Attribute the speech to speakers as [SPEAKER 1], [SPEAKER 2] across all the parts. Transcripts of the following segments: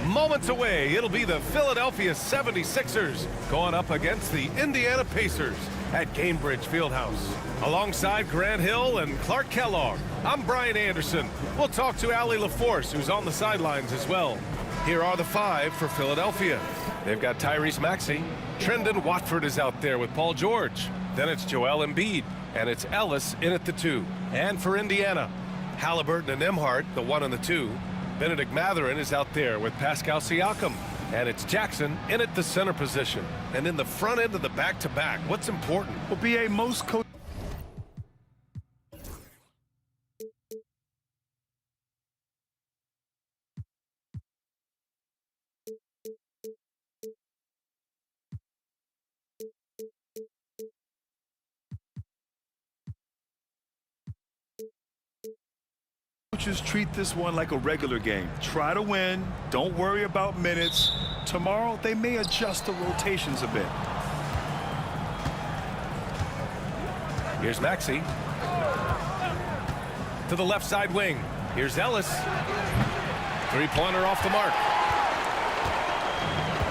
[SPEAKER 1] Moments away, it'll be the Philadelphia 76ers going up against the Indiana Pacers at Gainbridge Fieldhouse. Alongside Grant Hill and Clark Kellogg, I'm Brian Anderson. We'll talk to Allie LaForce, who's on the sidelines as well. Here are the five for Philadelphia. They've got Tyrese Maxey. Trendon Watford is out there with Paul George. Then it's Joel Embiid, and it's Ellis in at the 2. And for Indiana, Halliburton and Nembhard, the 1 and the 2. Benedict Mathurin is out there with Pascal Siakam. And it's Jackson in at the center position. And in the front end of the back-to-back, what's important?
[SPEAKER 2] Will be a most coaches treat this one like a regular game. Try to win. Don't worry about minutes. Tomorrow, they may adjust the rotations a bit.
[SPEAKER 1] Here's Maxey. To the left side wing. Here's Ellis. Three-pointer off the mark.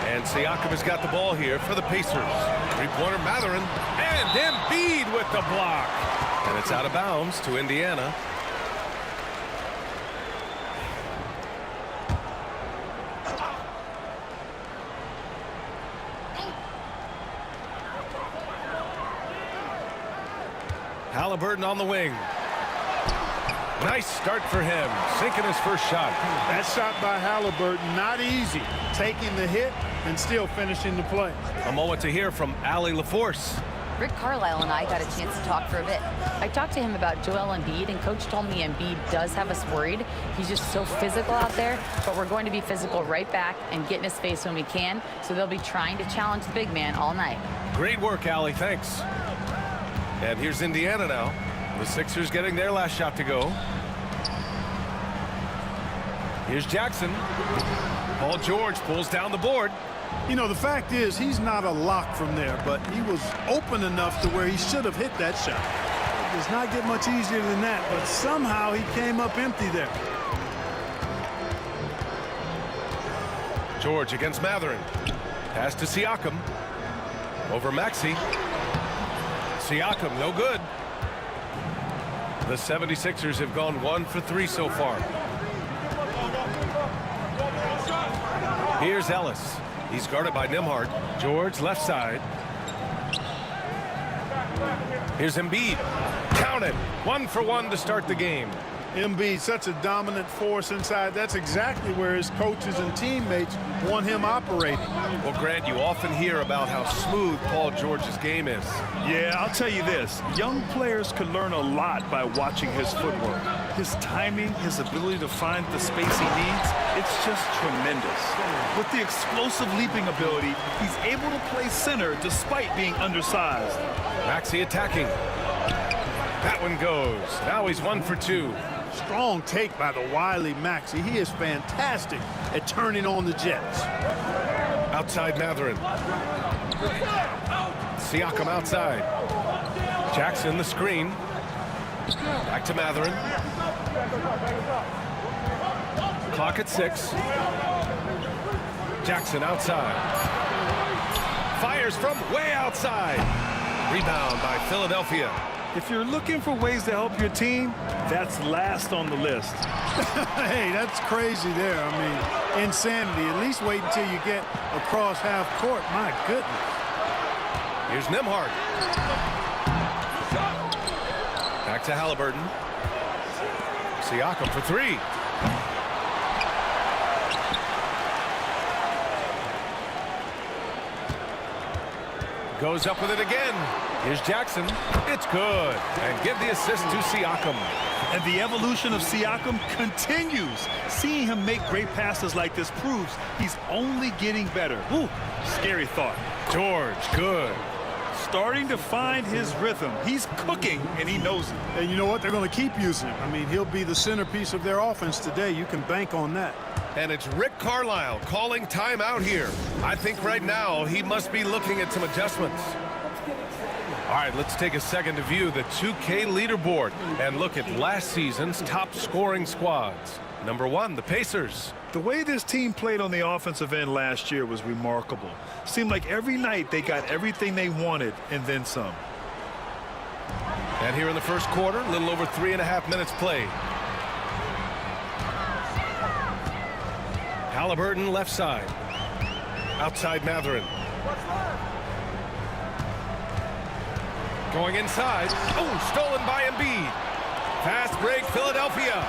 [SPEAKER 1] And Siakam has got the ball here for the Pacers. Three-pointer Mathurin. And Embiid with the block. And it's out of bounds to Indiana. Halliburton on the wing. Nice start for him, sinking his first shot.
[SPEAKER 3] That shot by Halliburton, not easy. Taking the hit and still finishing the play.
[SPEAKER 1] A moment to hear from Allie LaForce.
[SPEAKER 4] Rick Carlisle and I got a chance to talk for a bit. I talked to him about Joel Embiid, and Coach told me Embiid does have us worried. He's just so physical out there, but we're going to be physical right back and get in his face when we can, so they'll be trying to challenge the big man all night.
[SPEAKER 1] Great work, Allie, thanks. And here's Indiana now. The Sixers getting their last shot to go. Here's Jackson. Paul George pulls down the board.
[SPEAKER 3] You know, the fact is, he's not a lock from there, but he was open enough to where he should have hit that shot. It does not get much easier than that, but somehow he came up empty there.
[SPEAKER 1] George against Mathurin. Pass to Siakam. Over Maxey. Siakam, no good. The 76ers have gone 1 for 3 so far. Here's Ellis. He's guarded by Nembhard. George, left side. Here's Embiid. Count it. 1 for 1 to start the game.
[SPEAKER 3] Embiid, such a dominant force inside. That's exactly where his coaches and teammates want him operating.
[SPEAKER 1] Well, Grant, you often hear about how smooth Paul George's game is.
[SPEAKER 2] Yeah, I'll tell you this. Young players can learn a lot by watching his footwork. His timing, his ability to find the space he needs, it's just tremendous. With the explosive leaping ability, he's able to play center despite being undersized.
[SPEAKER 1] Maxey attacking. That one goes. Now he's 1 for 2.
[SPEAKER 3] Strong take by the wily Maxey. He is fantastic at turning on the Jets.
[SPEAKER 1] Outside Mathurin. Siakam outside. Jackson the screen. Back to Mathurin. Clock at 6. Jackson outside. Fires from way outside. Rebound by Philadelphia.
[SPEAKER 2] If you're looking for ways to help your team, that's last on the list.
[SPEAKER 3] Hey, that's crazy there. I mean, insanity. At least wait until you get across half court. My goodness.
[SPEAKER 1] Here's Nembhard. Back to Halliburton. Siakam for 3. Goes up with it again. Here's Jackson. It's good. And give the assist to Siakam.
[SPEAKER 2] And the evolution of Siakam continues. Seeing him make great passes like this proves he's only getting better. Ooh, scary thought.
[SPEAKER 1] George, good.
[SPEAKER 2] Starting to find his rhythm. He's cooking, and he knows it.
[SPEAKER 3] And you know what? They're going to keep using him. I mean, he'll be the centerpiece of their offense today. You can bank on that.
[SPEAKER 1] And it's Rick Carlisle calling timeout here. I think right now he must be looking at some adjustments. All right, let's take a second to view the 2K leaderboard and look at last season's top scoring squads. Number 1, the Pacers.
[SPEAKER 2] The way this team played on the offensive end last year was remarkable. Seemed like every night they got everything they wanted and then some.
[SPEAKER 1] And here in the first quarter, a little over 3.5 minutes played. Halliburton left side. Outside Mathurin. Going inside. Oh, stolen by Embiid. Fast break, Philadelphia.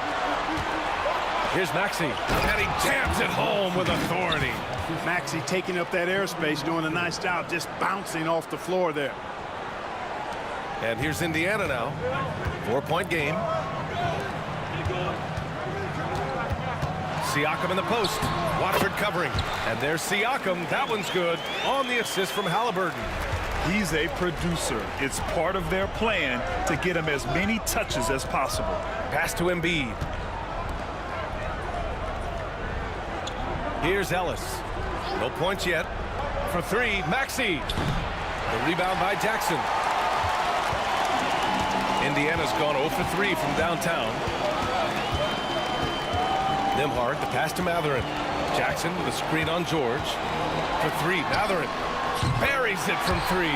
[SPEAKER 1] Here's Maxey. And he jams it home with authority.
[SPEAKER 3] Maxey taking up that airspace, doing a nice job, just bouncing off the floor there.
[SPEAKER 1] And here's Indiana now. 4-point game. Siakam in the post. Watford covering. And there's Siakam. That one's good. On the assist from Halliburton.
[SPEAKER 2] He's a producer. It's part of their plan to get him as many touches as possible.
[SPEAKER 1] Pass to Embiid. Here's Ellis. No points yet. For 3, Maxey. The rebound by Jackson. Indiana's gone 0 for 3 from downtown. Nembhard, the pass to Mathurin. Jackson, the screen on George. For 3, Mathurin. Buries it from 3.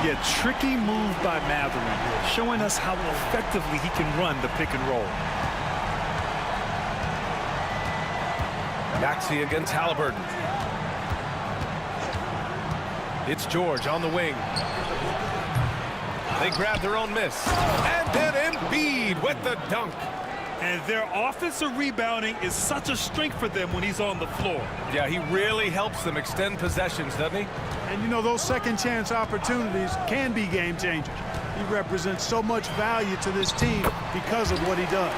[SPEAKER 2] Yeah, tricky move by Mathurin, showing us how effectively he can run the pick and roll.
[SPEAKER 1] Maxey against Halliburton. It's George on the wing. They grab their own miss. And then Embiid with the dunk.
[SPEAKER 2] And their offensive rebounding is such a strength for them when he's on the floor.
[SPEAKER 1] Yeah, he really helps them extend possessions, doesn't he?
[SPEAKER 3] And, you know, those second chance opportunities can be game changers. He represents so much value to this team because of what he does.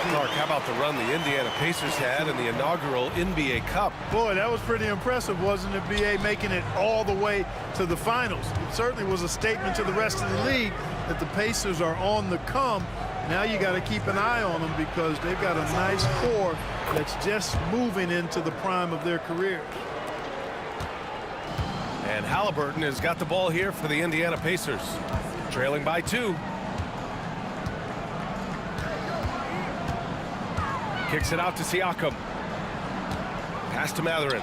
[SPEAKER 1] Clark, how about the run the Indiana Pacers had in the inaugural NBA Cup?
[SPEAKER 3] Boy, that was pretty impressive, wasn't it, B.A., making it all the way to the finals. It certainly was a statement to the rest of the league that the Pacers are on the come. Now you got to keep an eye on them because they've got a nice core that's just moving into the prime of their career.
[SPEAKER 1] And Halliburton has got the ball here for the Indiana Pacers. Trailing by 2. Kicks it out to Siakam. Pass to Mathurin.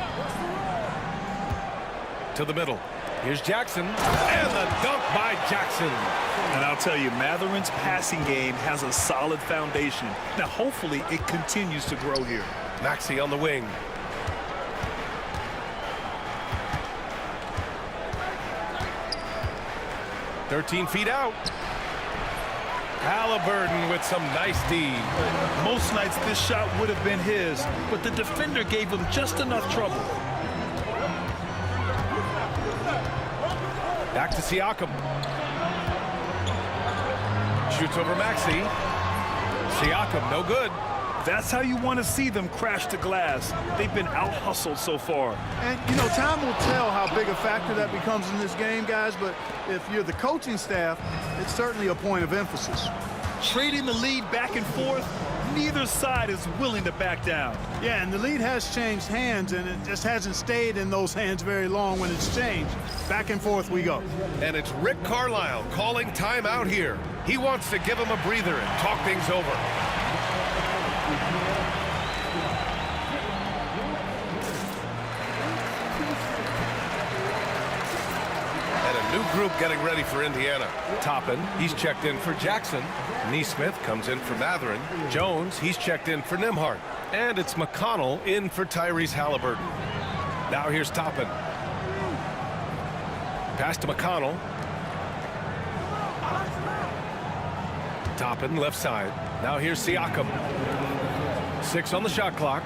[SPEAKER 1] To the middle. Here's Jackson. And the dunk by Jackson.
[SPEAKER 2] And I'll tell you, Mathurin's passing game has a solid foundation. Now, hopefully, it continues to grow here.
[SPEAKER 1] Maxey on the wing. "13 feet out. Halliburton with some nice D.
[SPEAKER 2] Most nights this shot would have been his, but the defender gave him just enough trouble.
[SPEAKER 1] Back to Siakam. Shoots over Maxey. Siakam, no good.
[SPEAKER 2] That's how you want to see them crash the glass. They've been out-hustled so far.
[SPEAKER 3] And, you know, time will tell how big a factor that becomes in this game, guys, but if you're the coaching staff, it's certainly a point of emphasis.
[SPEAKER 2] Trading the lead back and forth, neither side is willing to back down.
[SPEAKER 3] Yeah, and the lead has changed hands, and it just hasn't stayed in those hands very long when it's changed. Back and forth we go.
[SPEAKER 1] And it's Rick Carlisle calling timeout here. He wants to give him a breather and talk things over. New group getting ready for Indiana. Toppin, he's checked in for Jackson. Neesmith comes in for Mathurin. Jones, he's checked in for Nembhard. And it's McConnell in for Tyrese Halliburton. Now here's Toppin. Pass to McConnell. Toppin, left side. Now here's Siakam. 6 on the shot clock.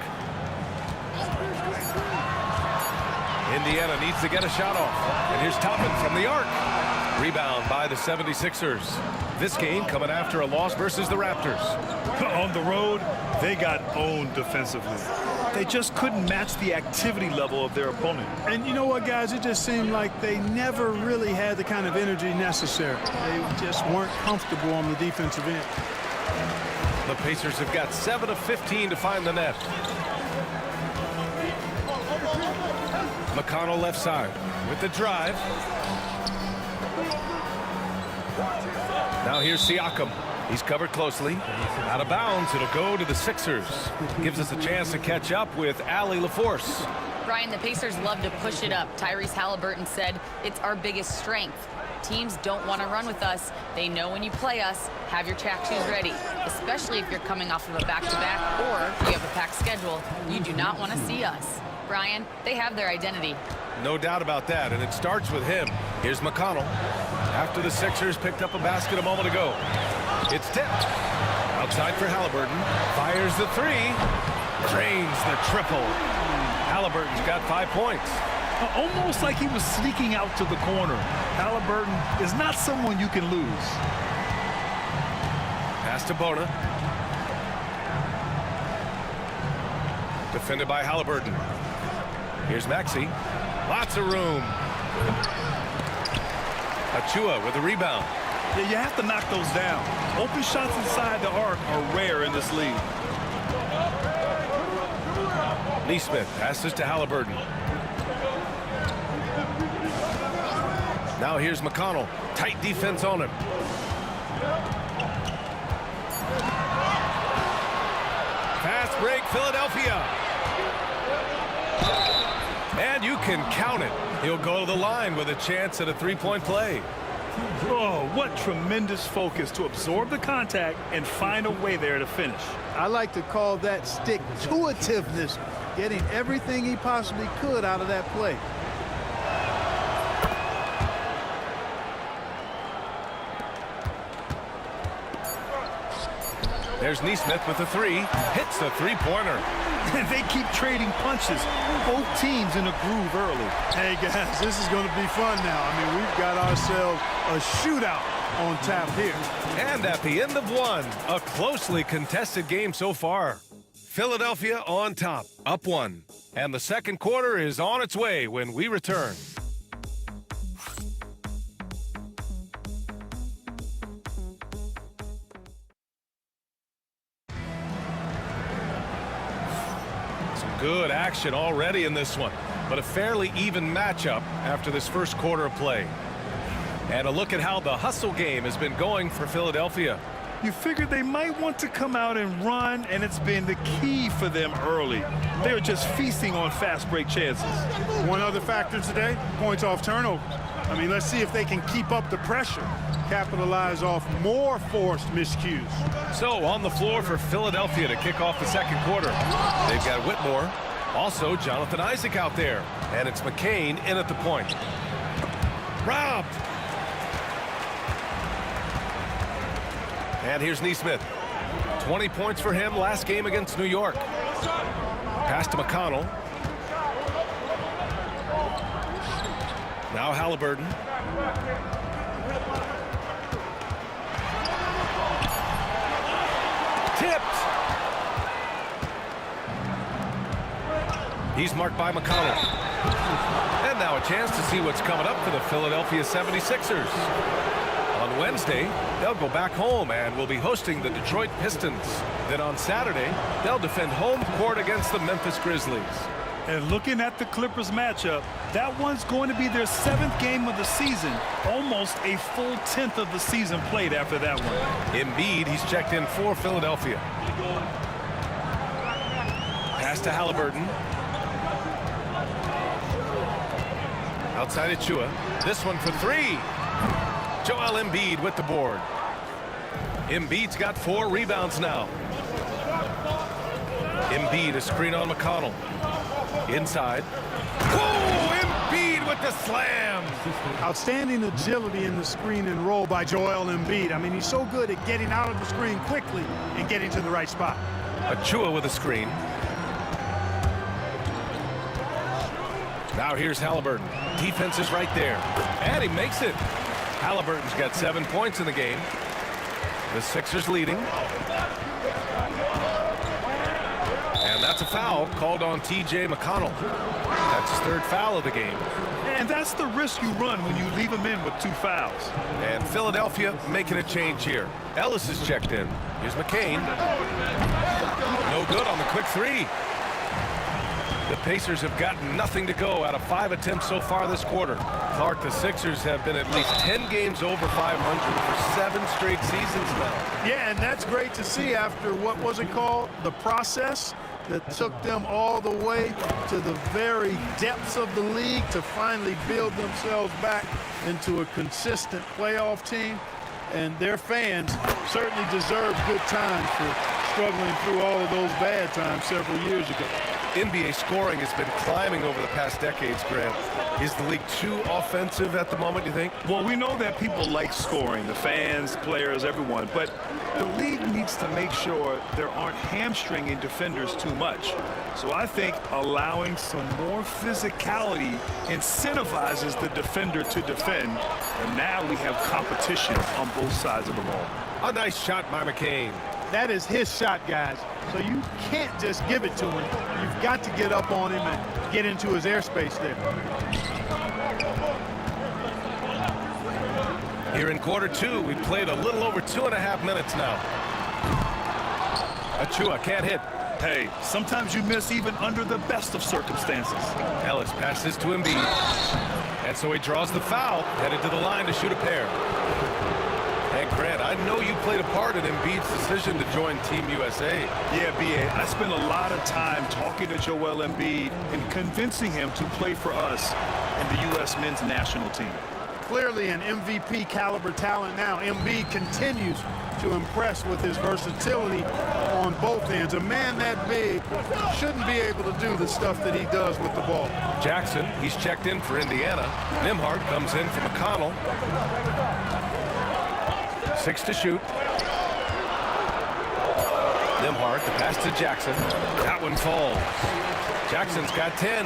[SPEAKER 1] Indiana needs to get a shot off. And here's Toppin from the arc. Rebound by the 76ers. This game coming after a loss versus the Raptors.
[SPEAKER 2] On the road, they got owned defensively. They just couldn't match the activity level of their opponent.
[SPEAKER 3] And you know what, guys? It just seemed like they never really had the kind of energy necessary. They just weren't comfortable on the defensive end.
[SPEAKER 1] The Pacers have got 7 of 15 to find the net. McConnell left side with the drive. Now here's Siakam. He's covered closely. Out of bounds, it'll go to the Sixers. Gives us a chance to catch up with Allie LaForce.
[SPEAKER 4] Brian, the Pacers love to push it up. Tyrese Halliburton said it's our biggest strength. Teams don't want to run with us. They know when you play us, have your track shoes ready, especially if you're coming off of a back-to-back or you have a packed schedule. You do not want to see us. Brian, they have their identity.
[SPEAKER 1] No doubt about that, and it starts with him. Here's McConnell. After the Sixers picked up a basket a moment ago. It's tipped. Outside for Halliburton. Fires the three. Drains the triple. Halliburton's got 5 points.
[SPEAKER 2] Almost like he was sneaking out to the corner. Halliburton is not someone you can lose.
[SPEAKER 1] Pass to Bona. Defended by Halliburton. Here's Maxey. Lots of room. Achua with a rebound.
[SPEAKER 2] Yeah, you have to knock those down. Open shots inside the arc are rare in this league.
[SPEAKER 1] Neesmith passes to Halliburton. Now here's McConnell. Tight defense on him. Fast break, Philadelphia. And you can count it. He'll go to the line with a chance at a three-point play.
[SPEAKER 2] Oh, what tremendous focus to absorb the contact and find a way there to finish.
[SPEAKER 3] I like to call that stick-to-itiveness, getting everything he possibly could out of that play.
[SPEAKER 1] There's Neesmith with a three. Hits the three-pointer.
[SPEAKER 2] And they keep trading punches. Both teams in a groove early.
[SPEAKER 3] Hey, guys, this is going to be fun now. I mean, we've got ourselves a shootout on tap here.
[SPEAKER 1] And at the end of one, a closely contested game so far. Philadelphia on top, up one. And the second quarter is on its way when we return. Good action already in this one, but a fairly even matchup after this first quarter of play. And a look at how the hustle game has been going for Philadelphia.
[SPEAKER 2] You figured they might want to come out and run, and it's been the key for them early. They're just feasting on fast break chances.
[SPEAKER 3] One other factor today, points off turnovers. I mean, let's see if they can keep up the pressure, capitalize off more forced miscues.
[SPEAKER 1] So on the floor for Philadelphia to kick off the second quarter. They've got Whitmore, also Jonathan Isaac out there, and it's McCain in at the point. Robbed. And here's Neesmith. 20 points for him last game against New York. Pass to McConnell. Now Halliburton. Tipped. He's marked by McConnell. And now a chance to see what's coming up for the Philadelphia 76ers. On Wednesday, they'll go back home and will be hosting the Detroit Pistons. Then on Saturday, they'll defend home court against the Memphis Grizzlies.
[SPEAKER 2] And looking at the Clippers matchup, that one's going to be their 7th game of the season. Almost a full 10th of the season played after that one.
[SPEAKER 1] Embiid, he's checked in for Philadelphia. Pass to Halliburton. Outside Achua. This one for three. Joel Embiid with the board. Embiid's got 4 rebounds now. Embiid, a screen on McConnell. Inside. Whoa! Embiid with the slam!
[SPEAKER 3] Outstanding agility in the screen and roll by Joel Embiid. I mean, he's so good at getting out of the screen quickly and getting to the right spot.
[SPEAKER 1] Achua with a screen. Now here's Halliburton. Defense is right there. And he makes it. Halliburton's got 7 points in the game. The Sixers leading. And that's a foul called on T.J. McConnell. That's his 3rd foul of the game.
[SPEAKER 2] And that's the risk you run when you leave him in with 2 fouls.
[SPEAKER 1] And Philadelphia making a change here. Ellis is checked in. Here's McCain. No good on the quick three. The Pacers have gotten nothing to go out of 5 attempts so far this quarter. Clark, the Sixers have been at least 10 games over 500 for 7 straight seasons now.
[SPEAKER 3] Yeah, and that's great to see after, what was it called? The process that took them all the way to the very depths of the league to finally build themselves back into a consistent playoff team. And their fans certainly deserve good times for struggling through all of those bad times several years ago.
[SPEAKER 1] NBA scoring has been climbing over the past decades, Grant. Is the league too offensive at the moment, you think?
[SPEAKER 2] Well, we know that people like scoring, the fans, players, everyone, but the league needs to make sure there aren't hamstringing defenders too much. So I think allowing some more physicality incentivizes the defender to defend, and now we have competition on both sides of the ball.
[SPEAKER 1] A nice shot by McCain.
[SPEAKER 3] That is his shot, guys. So you can't just give it to him. You've got to get up on him and get into his airspace there.
[SPEAKER 1] Here in quarter 2, we played a little over 2.5 minutes now. Achua can't hit.
[SPEAKER 2] Hey, sometimes you miss even under the best of circumstances.
[SPEAKER 1] Ellis passes to Embiid. And so he draws the foul, headed to the line to shoot a pair. And Grant, I know you played a part in Embiid's decision to join Team USA.
[SPEAKER 2] Yeah, B.A., I spent a lot of time talking to Joel Embiid and convincing him to play for us in the U.S. men's national team.
[SPEAKER 3] Clearly an MVP caliber talent now. Embiid continues to impress with his versatility on both ends. A man that big shouldn't be able to do the stuff that he does with the ball.
[SPEAKER 1] Jackson, he's checked in for Indiana. Nembhard comes in for McConnell. 6 to shoot. Nembhard, the pass to Jackson. That one falls. Jackson's got 10.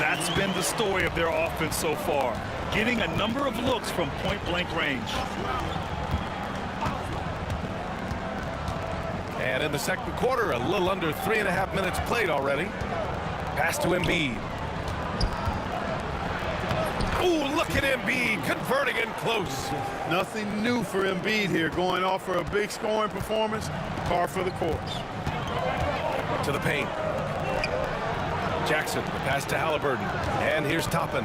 [SPEAKER 2] That's been the story of their offense so far, getting a number of looks from point-blank range.
[SPEAKER 1] And in the second quarter, a little under 3.5 minutes played already. Pass to Embiid. Ooh, look at Embiid converting in close.
[SPEAKER 3] Nothing new for Embiid here, going off for a big scoring performance, par for the course.
[SPEAKER 1] To the paint. Jackson, the pass to Halliburton. And here's Toppin.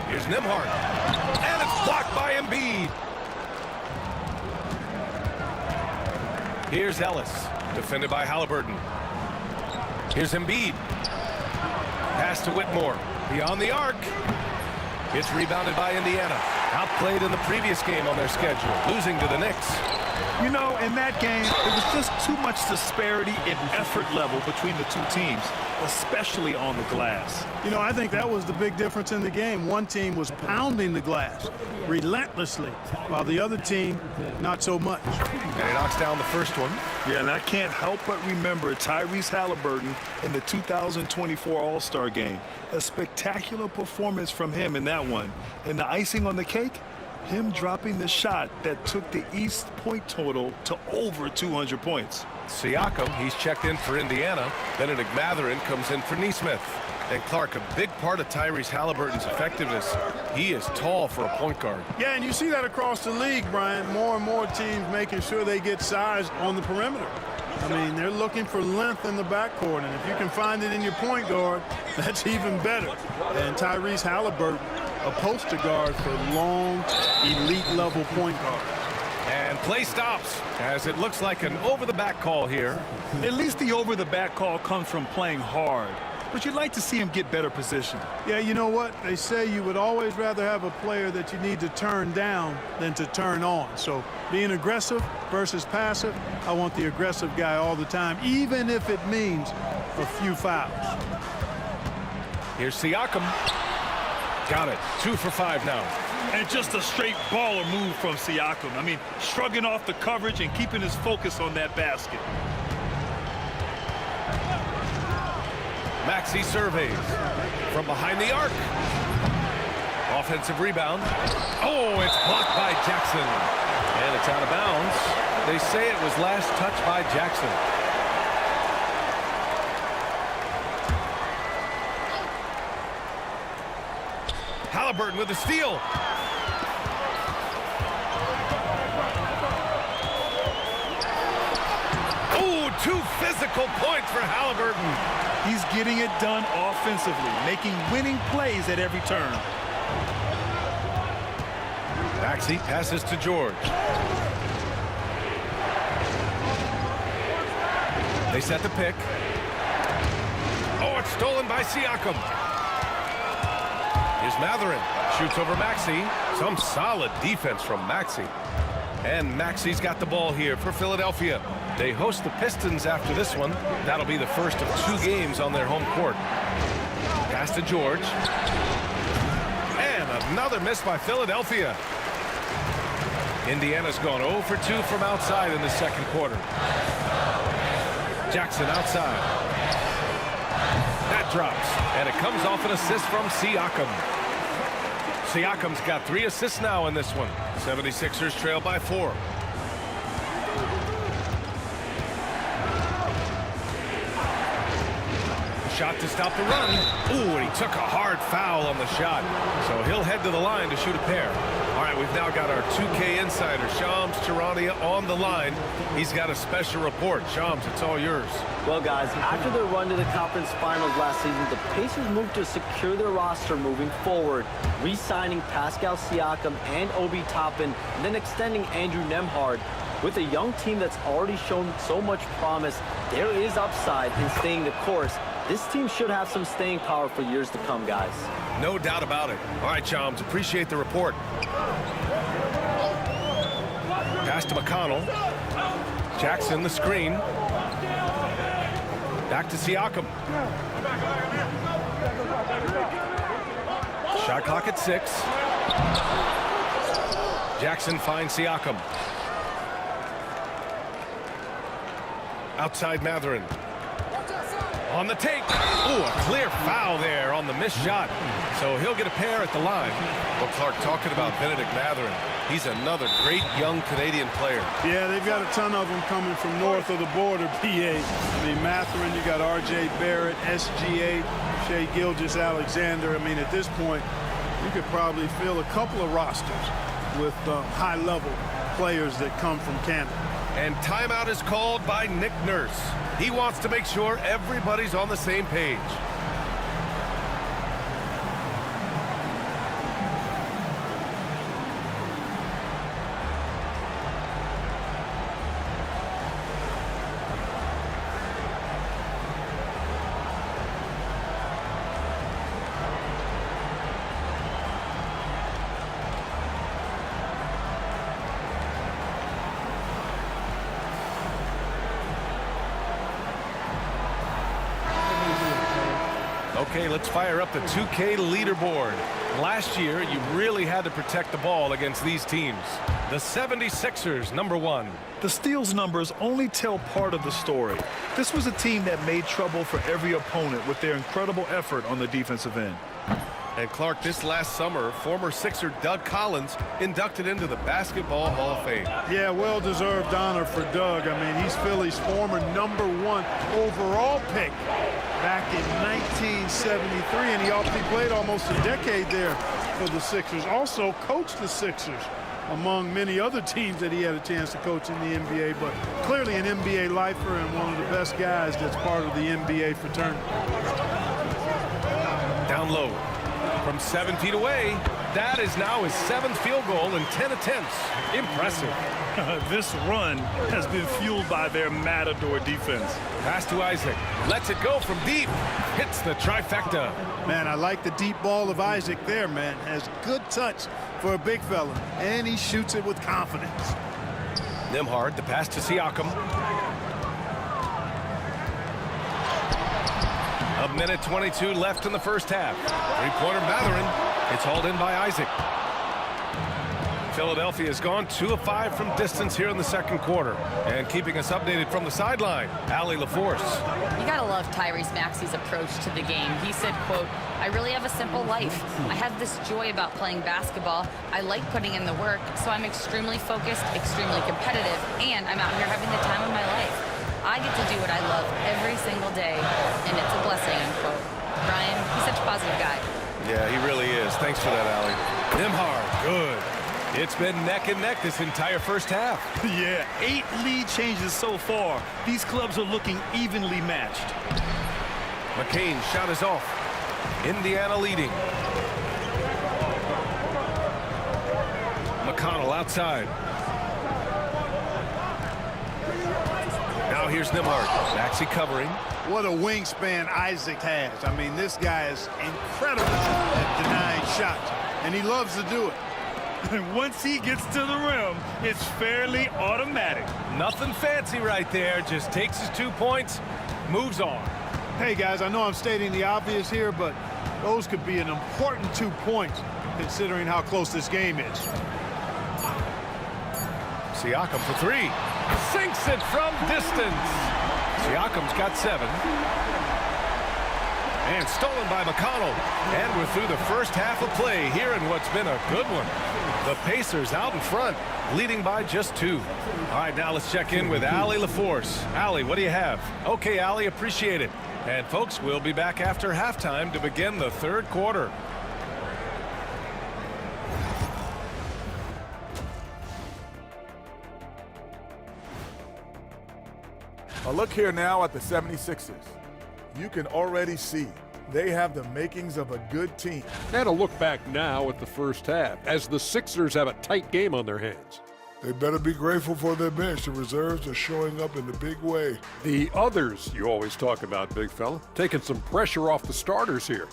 [SPEAKER 1] Here's Nembhard. And it's blocked by Embiid. Here's Ellis, defended by Halliburton. Here's Embiid. Pass to Whitmore. Beyond the arc. It's rebounded by Indiana. Outplayed in the previous game on their schedule, losing to the Knicks.
[SPEAKER 2] You know, in that game, there was just too much disparity in effort level between the two teams, especially on the glass.
[SPEAKER 3] You know, I think that was the big difference in the game. One team was pounding the glass relentlessly, while the other team, not so much.
[SPEAKER 1] And he knocks down the first one.
[SPEAKER 2] Yeah, and I can't help but remember Tyrese Halliburton in the 2024 All-Star game. A spectacular performance from him in that one. And the icing on the cake, him dropping the shot that took the East point total to over 200 points.
[SPEAKER 1] Siakam, he's checked in for Indiana. Benedict Mathurin comes in for Nesmith. And Clark, a big part of Tyrese Halliburton's effectiveness, he is tall for a point guard.
[SPEAKER 3] Yeah, and you see that across the league, Brian. More and more teams making sure they get size on the perimeter. I mean, they're looking for length in the backcourt, and if you can find it in your point guard, that's even better. And Tyrese Halliburton, a poster guard for long, elite-level point guards.
[SPEAKER 1] And play stops as it looks like an over-the-back call here.
[SPEAKER 2] At least the over-the-back call comes from playing hard, but you'd like to see him get better position.
[SPEAKER 3] Yeah, you know what? They say you would always rather have a player that you need to turn down than to turn on. So being aggressive versus passive, I want the aggressive guy all the time, even if it means a few fouls.
[SPEAKER 1] Here's Siakam. Got it. 2 for 5 now.
[SPEAKER 2] And just a straight baller move from Siakam. I mean, shrugging off the coverage and keeping his focus on that basket.
[SPEAKER 1] Maxey surveys from behind the arc. Offensive rebound. Oh, it's blocked by Jackson. And it's out of bounds. They say it was last touched by Jackson. Halliburton with a steal. Oh, 2 physical points for Halliburton.
[SPEAKER 2] He's getting it done offensively, making winning plays at every turn.
[SPEAKER 1] Maxey passes to George. They set the pick. Oh, it's stolen by Siakam. Here's Mathurin. Shoots over Maxey. Some solid defense from Maxey. And Maxey's got the ball here for Philadelphia. They host the Pistons after this one. That'll be the first of 2 games on their home court. Pass to George. And another miss by Philadelphia. Indiana's gone 0 for 2 from outside in the second quarter. Jackson outside. That drops, and it comes off an assist from Siakam. Siakam's got 3 assists now in this one. 76ers trail by 4. Shot to stop the run. Ooh, and he took a hard foul on the shot. So he'll head to the line to shoot a pair. All right, we've now got our 2K insider, Shams Charania, on the line. He's got a special report. Shams, it's all yours.
[SPEAKER 5] Well, guys, after their run to the conference finals last season, the Pacers moved to secure their roster moving forward, re-signing Pascal Siakam and Obi Toppin, and then extending Andrew Nembhard. With a young team that's already shown so much promise, there is upside in staying the course. This team should have some staying power for years to come, guys.
[SPEAKER 1] No doubt about it. All right, Shams, appreciate the report. Pass to McConnell. Jackson, the screen. Back to Siakam. Shot clock at 6. Jackson finds Siakam. Outside Mathurin. On the take. Ooh, a clear foul there on the missed shot. So he'll get a pair at the line. Well, Clark, talking about Benedict Mathurin, he's another great young Canadian player.
[SPEAKER 3] Yeah, they've got a ton of them coming from north of the border, PA. I mean, Mathurin, you got R.J. Barrett, SGA, Shai Gilgeous-Alexander. I mean, at this point, you could probably fill a couple of rosters with high-level players that come from Canada.
[SPEAKER 1] And timeout is called by Nick Nurse. He wants to make sure everybody's on the same page. Okay, let's fire up the 2K leaderboard. Last year, you really had to protect the ball against these teams. The 76ers, number 1.
[SPEAKER 2] The steals numbers only tell part of the story. This was a team that made trouble for every opponent with their incredible effort on the defensive end.
[SPEAKER 1] And Clark, this last summer, former Sixer Doug Collins inducted into the Basketball Hall of Fame.
[SPEAKER 3] Yeah, well-deserved honor for Doug. I mean, he's Philly's former #1 overall pick back in 1973, and he played almost a decade there for the Sixers. Also coached the Sixers, among many other teams that he had a chance to coach in the NBA, but clearly an NBA lifer and one of the best guys that's part of the NBA fraternity.
[SPEAKER 1] Down low. From 7 feet away, that is now his 7th field goal in 10 attempts. Impressive.
[SPEAKER 2] This run has been fueled by their matador defense.
[SPEAKER 1] Pass to Isaac. Lets it go from deep. Hits the trifecta.
[SPEAKER 3] Man, I like the deep ball of Isaac there, man. Has good touch for a big fella, and he shoots it with confidence.
[SPEAKER 1] Nembhard, the pass to Siakam. A minute 22 left in the first half. Three-pointer Mathurin. It's hauled in by Isaac. Philadelphia has gone 2 of 5 from distance here in the second quarter. And keeping us updated from the sideline, Allie LaForce.
[SPEAKER 4] You gotta love Tyrese Maxey's approach to the game. He said, quote, "I really have a simple life. I have this joy about playing basketball. I like putting in the work, so I'm extremely focused, extremely competitive, and I'm out here having the time of my life. I get to do what I love every single day, and it's a blessing," unquote. Brian, he's such a positive guy.
[SPEAKER 1] Yeah, he really is. Thanks for that, Allie. Nembhard, good. It's been neck and neck this entire first half.
[SPEAKER 2] Yeah, 8 lead changes so far. These clubs are looking evenly matched.
[SPEAKER 1] McCain's shot is off. Indiana leading. McConnell outside. Now here's Nimhart. Maxey covering.
[SPEAKER 3] What a wingspan Isaac has. I mean, this guy is incredible at denying shots, and he loves to do it.
[SPEAKER 2] And once he gets to the rim, it's fairly automatic.
[SPEAKER 1] Nothing fancy right there. Just takes his 2 points, moves on.
[SPEAKER 3] Hey, guys, I know I'm stating the obvious here, but those could be an important 2 points considering how close this game is.
[SPEAKER 1] Siakam for 3. Sinks it from distance. Siakam's got 7. And stolen by McConnell. And we're through the first half of play here in what's been a good one. The Pacers out in front, leading by just 2. All right, now let's check in with Allie LaForce. Allie, what do you have? Okay, Allie, appreciate it. And folks, we'll be back after halftime to begin the third quarter.
[SPEAKER 6] A look here now at the 76ers. You can already see they have the makings of a good team.
[SPEAKER 7] And a look back now at the first half as the Sixers have a tight game on their hands.
[SPEAKER 8] They better be grateful for their bench. The reserves are showing up in the big way.
[SPEAKER 7] The others you always talk about, big fella, taking some pressure off the starters here.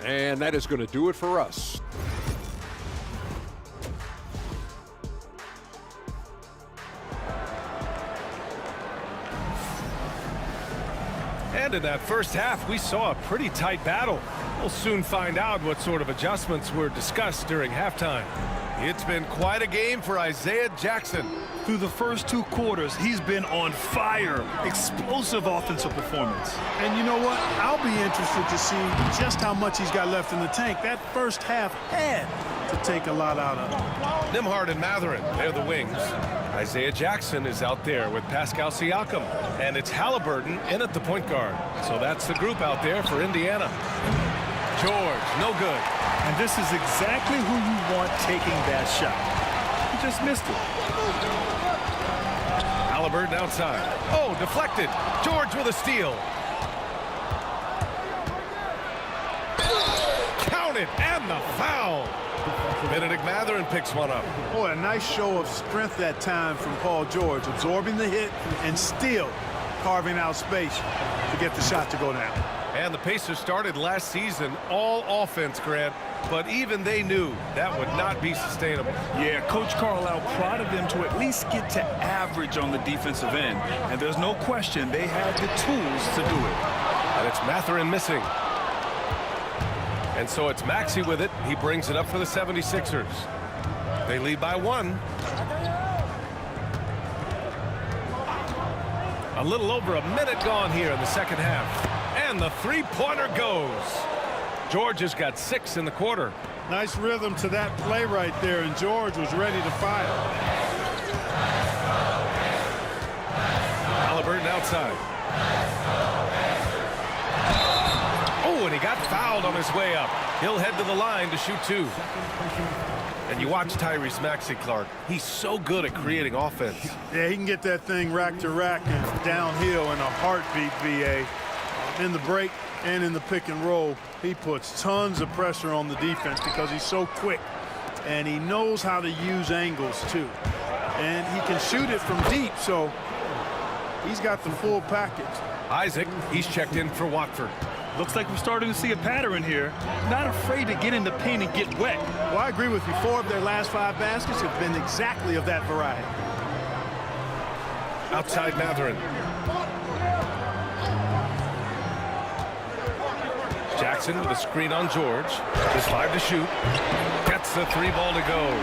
[SPEAKER 7] And that is going to do it for us.
[SPEAKER 1] And in that first half, we saw a pretty tight battle. We'll soon find out what sort of adjustments were discussed during halftime. It's been quite a game for Isaiah Jackson.
[SPEAKER 2] Through the first 2 quarters, he's been on fire. Explosive offensive performance.
[SPEAKER 3] And you know what? I'll be interested to see just how much he's got left in the tank. That first half had to take a lot out of him.
[SPEAKER 1] Nimhart and Matherin, they're the wings. Isaiah Jackson is out there with Pascal Siakam. And it's Halliburton in at the point guard. So that's the group out there for Indiana. George, no good.
[SPEAKER 2] And this is exactly who you want taking that shot. He just missed it.
[SPEAKER 1] Halliburton outside. Oh, deflected. George with a steal. Count it, and the foul. Benedict Matherin picks one up.
[SPEAKER 3] Boy, a nice show of strength that time from Paul George, absorbing the hit and still carving out space to get the shot to go down.
[SPEAKER 1] And the Pacers started last season all offense, Grant, but even they knew that would not be sustainable.
[SPEAKER 2] Yeah, Coach Carlisle prodded them to at least get to average on the defensive end. And there's no question they had the tools to do it.
[SPEAKER 1] And it's Matherin missing. And so it's Maxey with it. He brings it up for the 76ers. They lead by 1. A little over a minute gone here in the second half. And the three-pointer goes. George has got 6 in the quarter.
[SPEAKER 3] Nice rhythm to that play right there, and George was ready to fire.
[SPEAKER 1] Halliburton outside. Oh, and he got fouled on his way up. He'll head to the line to shoot 2. And you watch Tyrese Maxey, Clark. He's so good at creating offense.
[SPEAKER 3] Yeah, he can get that thing rack to rack and downhill in a heartbeat, VA. In the break and in the pick and roll, he puts tons of pressure on the defense because he's so quick. And he knows how to use angles, too. And he can shoot it from deep, so he's got the full package.
[SPEAKER 1] Isaac, he's checked in for Watford.
[SPEAKER 2] Looks like we're starting to see a pattern here. Not afraid to get in the paint and get wet.
[SPEAKER 3] Well, I agree with you. 4 of their last 5 baskets have been exactly of that variety.
[SPEAKER 1] Outside Matherin. Jackson with a screen on George. Just 5 to shoot. Gets the 3 ball to go.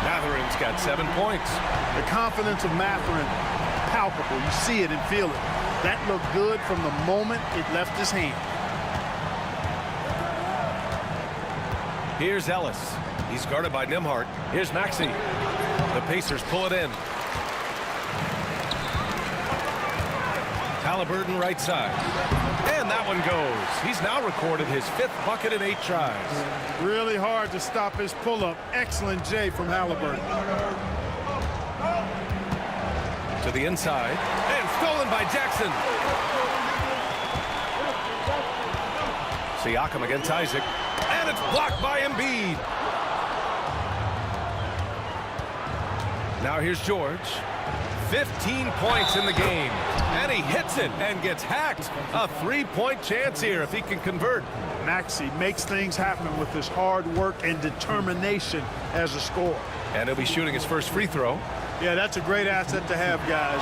[SPEAKER 1] Matherin's got 7 points.
[SPEAKER 3] The confidence of Matherin, palpable. You see it and feel it. That looked good from the moment it left his hand.
[SPEAKER 1] Here's Ellis. He's guarded by Nimhart. Here's Maxey. The Pacers pull it in. Halliburton right side. And that one goes. He's now recorded his 5th bucket in 8 tries.
[SPEAKER 3] Really hard to stop his pull-up. Excellent J from Halliburton.
[SPEAKER 1] To the inside. And stolen by Jackson. Siakam against Isaac. And it's blocked by Embiid. Now here's George. 15 points in the game. And he hits it and gets hacked. A 3-point chance here if he can convert.
[SPEAKER 3] Maxey makes things happen with his hard work and determination as a scorer.
[SPEAKER 1] And he'll be shooting his first free throw.
[SPEAKER 3] Yeah, that's a great asset to have, guys,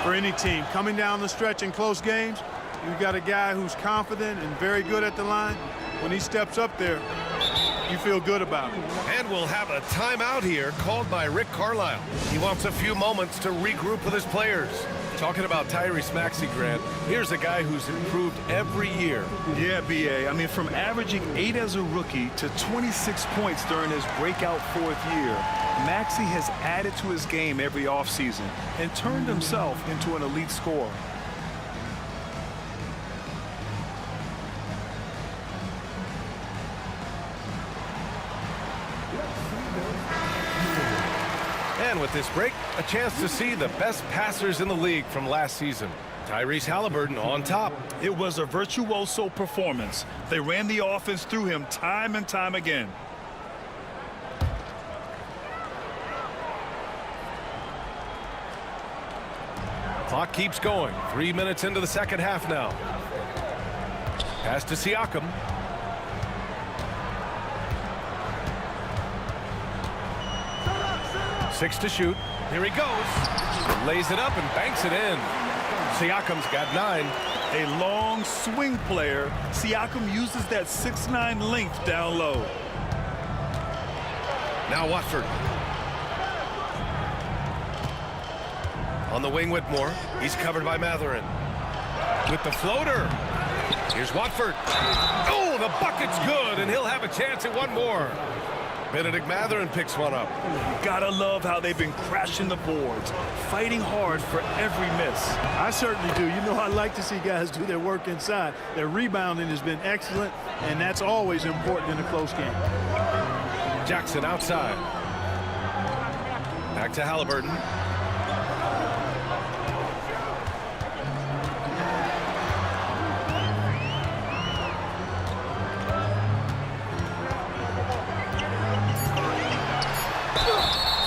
[SPEAKER 3] for any team. Coming down the stretch in close games, you've got a guy who's confident and very good at the line. When he steps up there, you feel good about it.
[SPEAKER 1] And we'll have a timeout here called by Rick Carlisle. He wants a few moments to regroup with his players. Talking about Tyrese Maxey, Grant, here's a guy who's improved every year.
[SPEAKER 2] Yeah, B.A. I mean, from averaging 8 as a rookie to 26 points during his breakout 4th year, Maxey has added to his game every offseason and turned himself into an elite scorer.
[SPEAKER 1] And with this break, a chance to see the best passers in the league from last season. Tyrese Halliburton on top.
[SPEAKER 2] It was a virtuoso performance. They ran the offense through him time and time again.
[SPEAKER 1] Clock keeps going. 3 minutes into the second half now. Pass to Siakam. Six to shoot. Here he goes. Lays it up and banks it in. Siakam's got 9.
[SPEAKER 2] A long swing player. Siakam uses that 6'9" length down low.
[SPEAKER 1] Now Watford. On the wing, Whitmore. He's covered by Matherin. With the floater. Here's Watford. Oh, the bucket's good, and he'll have a chance at one more. Benedict Matherin picks one up.
[SPEAKER 2] Gotta love how they've been crashing the boards, fighting hard for every miss.
[SPEAKER 3] I certainly do. You know, I like to see guys do their work inside. Their rebounding has been excellent, and that's always important in a close game.
[SPEAKER 1] Jackson outside. Back to Halliburton.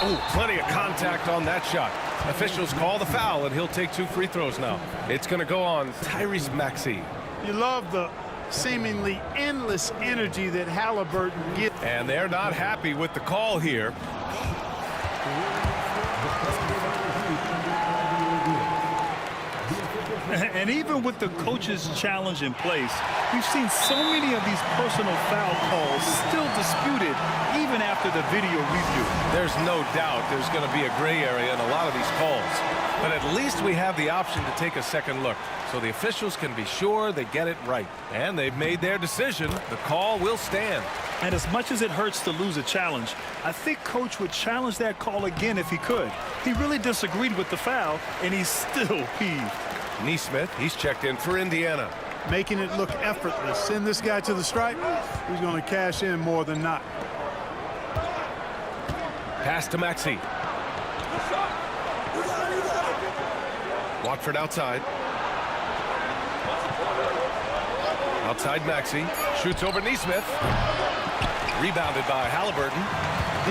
[SPEAKER 1] Oh, plenty of contact on that shot. Officials call the foul, and he'll take 2 free throws now. It's going to go on Tyrese Maxey.
[SPEAKER 3] You love the seemingly endless energy that Halliburton gets.
[SPEAKER 1] And they're not happy with the call here.
[SPEAKER 2] And even with the coach's challenge in place, we've seen so many of these personal foul calls still disputed even after the video review.
[SPEAKER 1] There's no doubt there's going to be a gray area in a lot of these calls. But at least we have the option to take a second look, so the officials can be sure they get it right. And they've made their decision. The call will stand.
[SPEAKER 2] And as much as it hurts to lose a challenge, I think Coach would challenge that call again if he could. He really disagreed with the foul, and he's still peeved.
[SPEAKER 1] Neesmith, he's checked in for Indiana.
[SPEAKER 3] Making it look effortless. Send this guy to the stripe. He's going to cash in more than not.
[SPEAKER 1] Pass to Maxey. Watford outside. Outside Maxey. Shoots over Neesmith. Rebounded by Halliburton.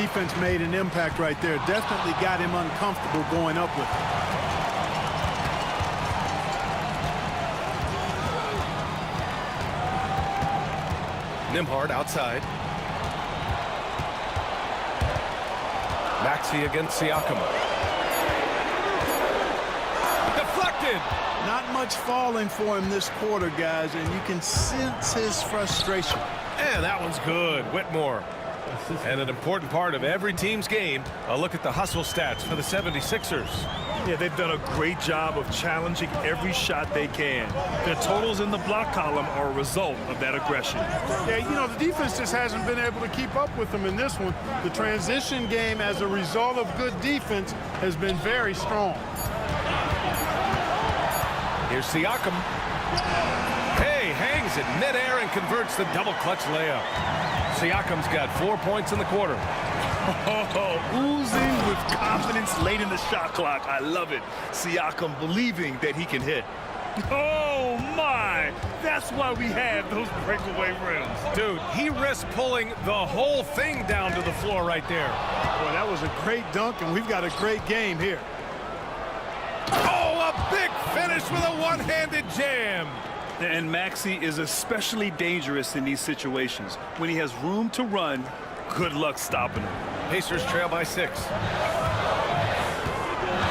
[SPEAKER 3] Defense made an impact right there. Definitely got him uncomfortable going up with it.
[SPEAKER 1] Nembhard outside. Maxey against Siakam. Deflected.
[SPEAKER 3] Not much falling for him this quarter, guys, and you can sense his frustration.
[SPEAKER 1] And that one's good. Whitmore. And an important part of every team's game, a look at the hustle stats for the 76ers.
[SPEAKER 2] Yeah, they've done a great job of challenging every shot they can. Their totals in the block column are a result of that aggression.
[SPEAKER 3] Yeah, you know, the defense just hasn't been able to keep up with them in this one. The transition game, as a result of good defense, has been very strong.
[SPEAKER 1] Here's Siakam. Hey, hangs in midair and converts the double clutch layup. Siakam's got 4 points in the quarter.
[SPEAKER 2] Oozing with confidence late in the shot clock. I love it. Siakam believing that he can hit. Oh, my. That's why we have those breakaway rims.
[SPEAKER 1] Dude, he risked pulling the whole thing down to the floor right there.
[SPEAKER 3] Boy, that was a great dunk, and we've got a great game here.
[SPEAKER 1] Oh, a big finish with a one-handed jam.
[SPEAKER 2] And Maxey is especially dangerous in these situations. When he has room to run, good luck stopping him.
[SPEAKER 1] Pacers trail by 6.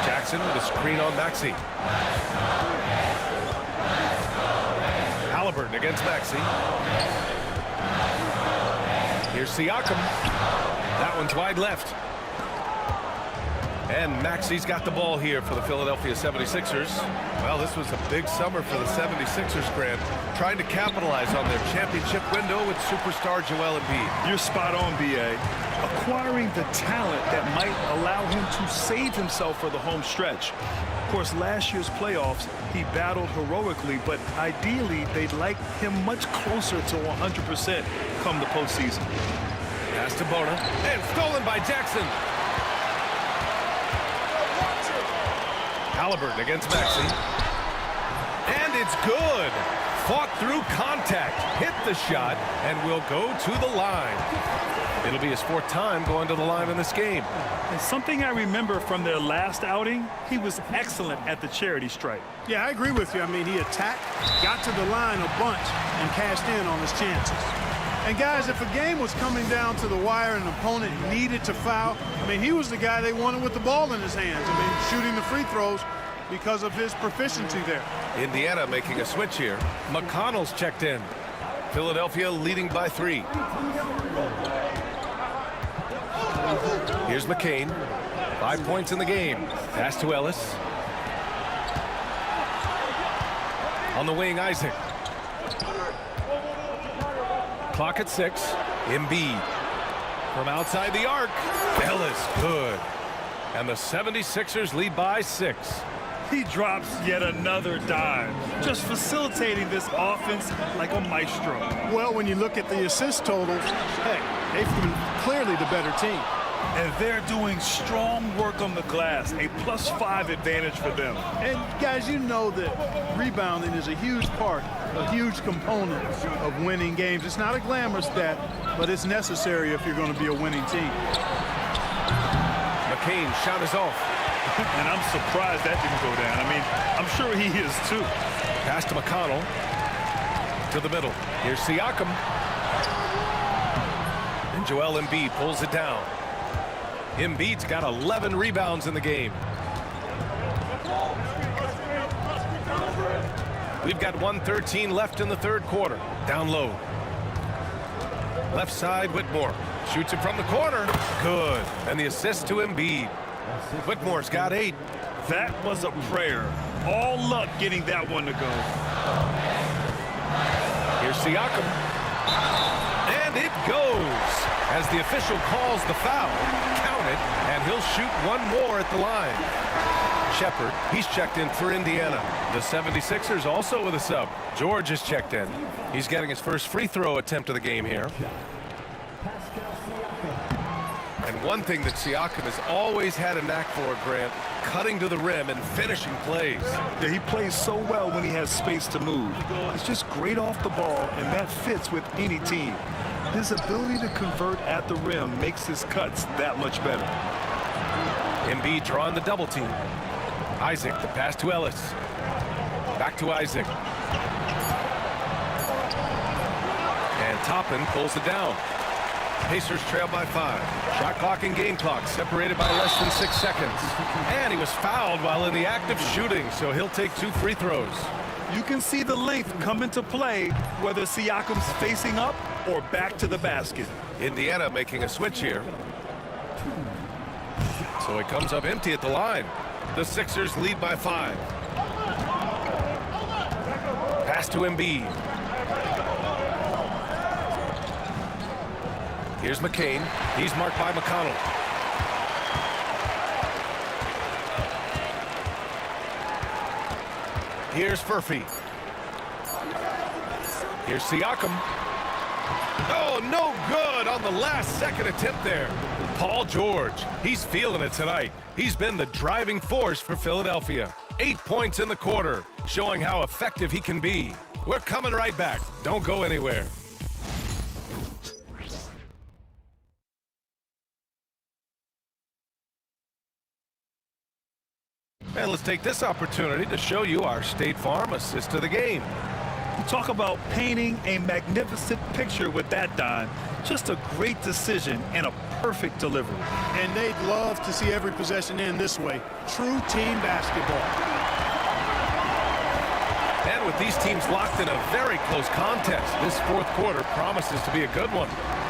[SPEAKER 1] Jackson with a screen on Maxey. Halliburton against Maxey. Here's Siakam. That one's wide left. And Maxey's got the ball here for the Philadelphia 76ers. Well, this was a big summer for the 76ers, Grant, trying to capitalize on their championship window with superstar Joel Embiid.
[SPEAKER 2] You're spot on, B.A. Acquiring the talent that might allow him to save himself for the home stretch. Of course, last year's playoffs, he battled heroically, but ideally, they'd like him much closer to 100% come the postseason.
[SPEAKER 1] Pass to Bona, and stolen by Jackson. Halliburton against Maxey. And it's good. Fought through contact, hit the shot, and will go to the line. It'll be his 4th time going to the line in this game.
[SPEAKER 2] And something I remember from their last outing, he was excellent at the charity stripe.
[SPEAKER 3] Yeah, I agree with you. I mean, he attacked, got to the line a bunch, and cashed in on his chances. And guys, if a game was coming down to the wire and an opponent needed to foul, I mean, he was the guy they wanted with the ball in his hands. I mean, shooting the free throws because of his proficiency there.
[SPEAKER 1] Indiana making a switch here. McConnell's checked in. Philadelphia leading by 3. Here's McCain. 5 points in the game. Pass to Ellis. On the wing, Isaac. Clock at 6. Embiid. From outside the arc. Ellis, good. And the 76ers lead by 6.
[SPEAKER 2] He drops yet another dime, just facilitating this offense like a maestro.
[SPEAKER 3] Well, when you look at the assist totals, hey, they've been clearly the better team.
[SPEAKER 2] And they're doing strong work on the glass, a +5 advantage for them.
[SPEAKER 3] And guys, you know that rebounding is a huge part, a huge component of winning games. It's not a glamour stat, but it's necessary if you're going to be a winning team.
[SPEAKER 1] McCain shot is off.
[SPEAKER 2] And I'm surprised that didn't go down. I mean, I'm sure he is too.
[SPEAKER 1] Pass to McConnell. To the middle. Here's Siakam. And Joel Embiid pulls it down. Embiid's got 11 rebounds in the game. We've got 1:13 left in the 3rd quarter. Down low. Left side, Whitmore. Shoots it from the corner. Good. And the assist to Embiid. Whitmore's got 8.
[SPEAKER 2] That was a prayer. All luck getting that one to go.
[SPEAKER 1] Here's Siakam. And it goes. As the official calls the foul, count it, and he'll shoot one more at the line. Shepard, he's checked in for Indiana. The 76ers also with a sub. George is checked in. He's getting his first free throw attempt of the game here. And one thing that Siakam has always had a knack for, Grant, cutting to the rim and finishing plays.
[SPEAKER 2] Yeah, he plays so well when he has space to move. He's just great off the ball, and that fits with any team. His ability to convert at the rim makes his cuts that much better.
[SPEAKER 1] Embiid drawing the double team. Isaac, the pass to Ellis. Back to Isaac. And Toppin pulls it down. Pacers trail by 5. Shot clock and game clock separated by less than 6 seconds. And he was fouled while in the act of shooting, so he'll take 2 free throws.
[SPEAKER 2] You can see the length come into play, whether Siakam's facing up or back to the basket.
[SPEAKER 1] Indiana making a switch here. So he comes up empty at the line. The Sixers lead by 5. Pass to Embiid. Here's McCain. He's marked by McConnell. Here's Furphy. Here's Siakam. Oh, no good on the last second attempt there. Paul George, he's feeling it tonight. He's been the driving force for Philadelphia. 8 points in the quarter, showing how effective he can be. We're coming right back. Don't go anywhere. And let's take this opportunity to show you our State Farm assist of the game.
[SPEAKER 2] Talk about painting a magnificent picture with that, Don. Just a great decision and a perfect delivery.
[SPEAKER 3] And they'd love to see every possession end this way. True team basketball.
[SPEAKER 1] And with these teams locked in a very close contest, this fourth quarter promises to be a good one.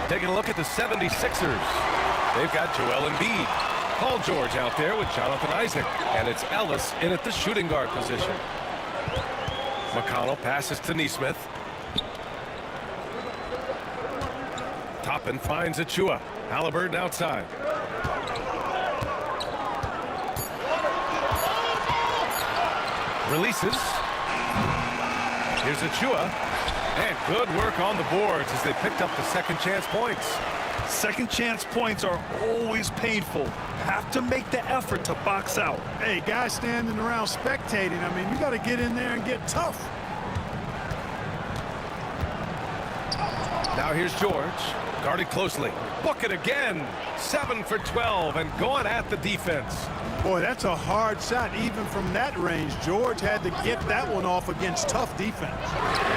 [SPEAKER 1] Taking a look at the 76ers. They've got Joel Embiid, Paul George out there with Jonathan Isaac, and it's Ellis in at the shooting guard position. McConnell passes to Nesmith. Toppin finds Achua. Halliburton outside. Releases. Here's Achua. And good work on the boards as they picked up the second chance points.
[SPEAKER 2] Second chance points are always painful. Have to make the effort to box out.
[SPEAKER 3] Hey, guys standing around spectating, I mean, you got to get in there and get tough.
[SPEAKER 1] Now here's George, guarded closely. Book it again. 7 for 12 and going at the defense.
[SPEAKER 3] Boy, that's a hard shot even from that range. George had to get that one off against tough defense.